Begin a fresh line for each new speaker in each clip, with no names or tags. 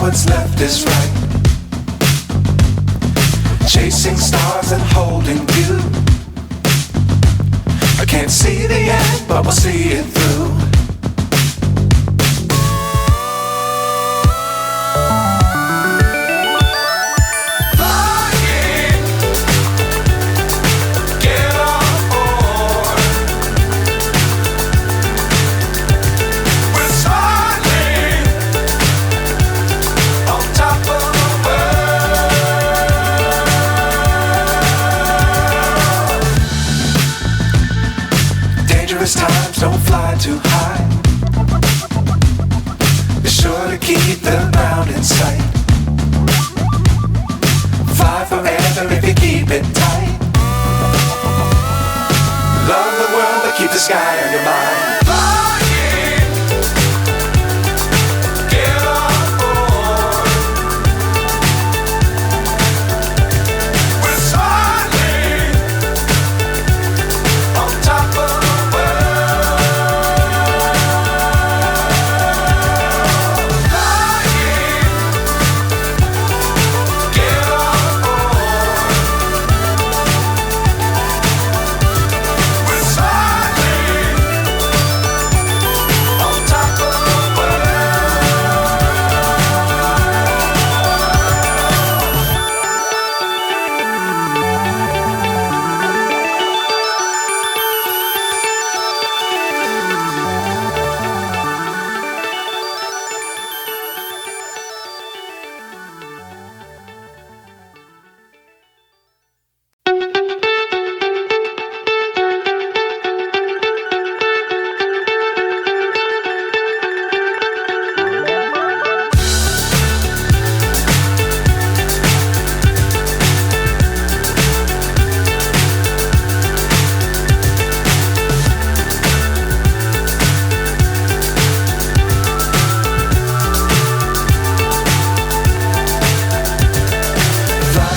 what's left is right. Chasing stars and holding you. I can't see the end, but we'll see it through. Times don't fly too high. Be sure to keep the ground in sight. Fly forever if you keep it tight. Love the world but keep the sky on your mind.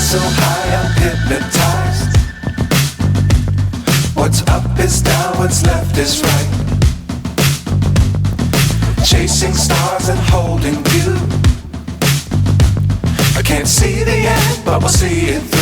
So high I'm hypnotized. What's up is down, what's left is right. Chasing stars and holding you. I can't see the end, but we'll see it through.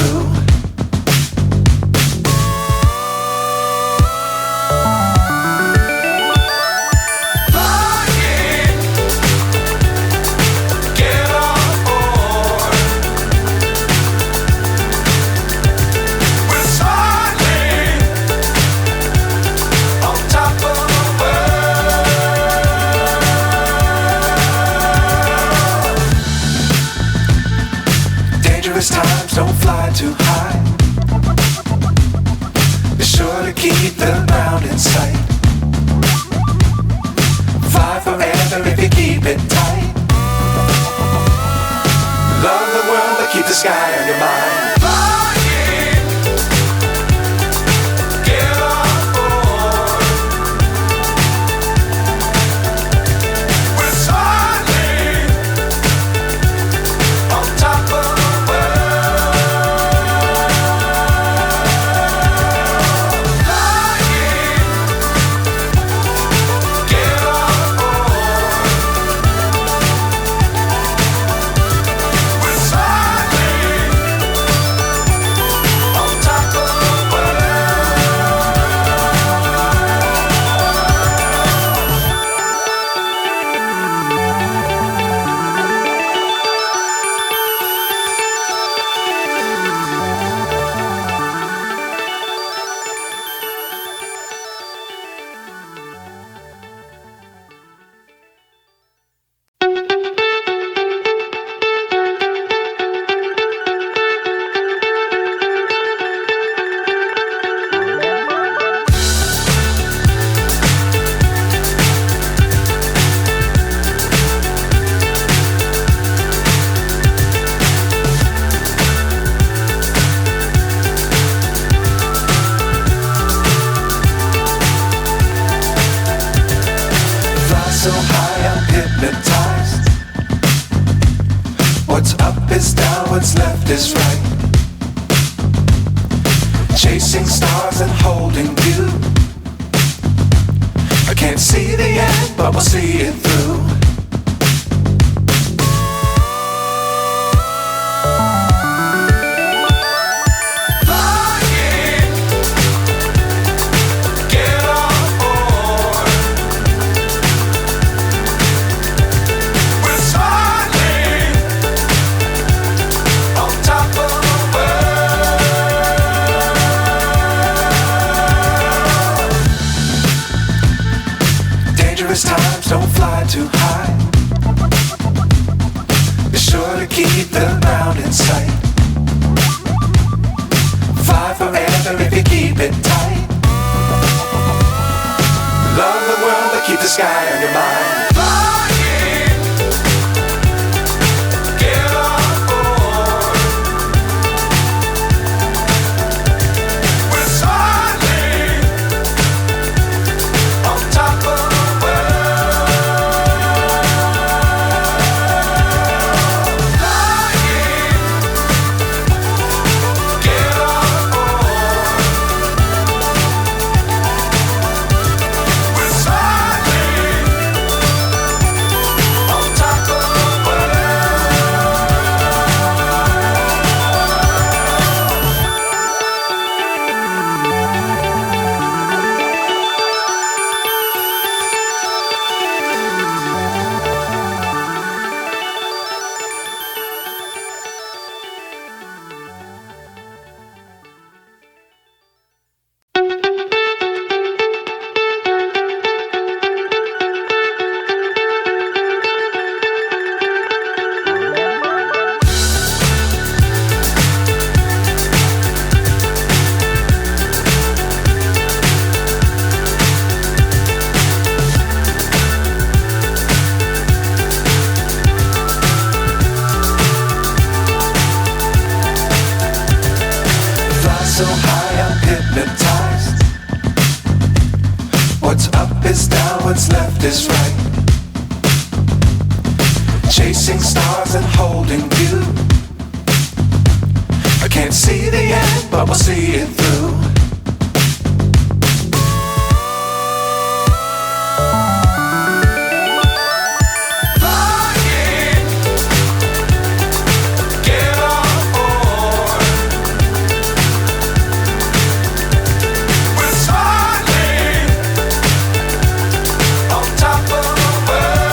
Times don't fly too high. Be sure to keep the ground in sight. Fly forever if you keep it tight. Love the world but keep the sky on your mind. So high I'm hypnotized. What's up is down, what's left is right. Chasing stars and holding you. I can't see the end, but we'll see it through. don't fly too high. Be sure to keep the ground in sight. Fly forever if you keep it tight. Love the world but keep the sky on your mind. Flying, get on board. We're soaring on top of the world. Flying, get on board. We're soaring on top of the world. Fly so high I'm hypnotized. What's up is down, what's left is right. Chasing stars and holding you. I can't see the end, but we'll see it through. Flying, get on board. We're soaring on top of the world.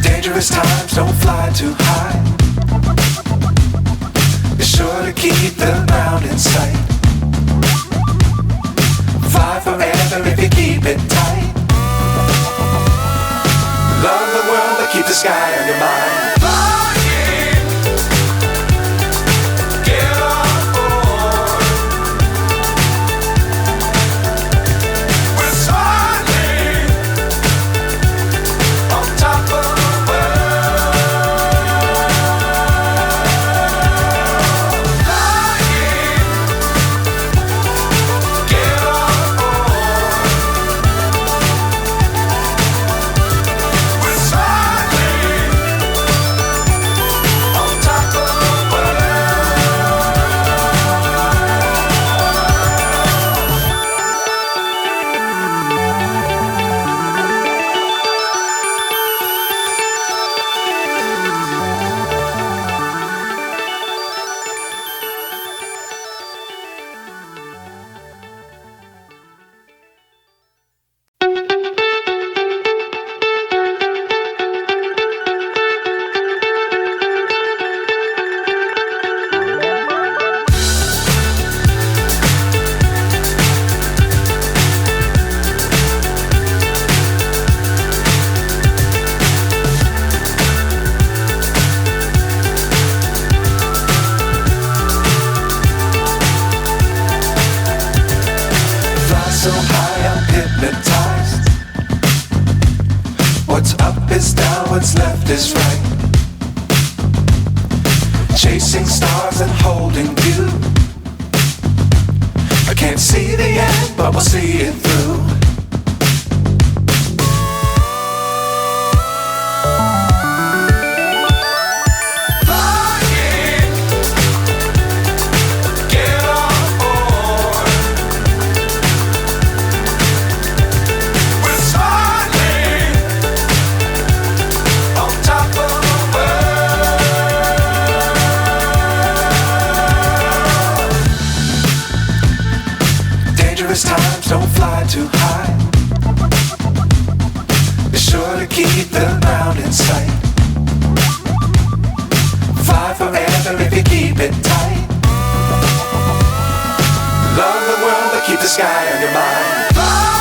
Dangerous times, don't fly too high. Be sure to keep the ground in sight. Fly forever if you keep it tight. Love the world but keep the sky on your mind. Flying, get on board. We're soaring on top of the world. Flying, get on board. We're soaring on top of the world. Fly so high I'm hypnotized. What's up is down, what's left is right. Chasing stars and holding you. I can't see the end, but we'll see it through. Flying, get on board. We're soaring on top of the world. Dangerous times, don't fly too high. Be sure to keep the ground in sight. Fly forever if you keep it tight. Love the keep the sky on your mind.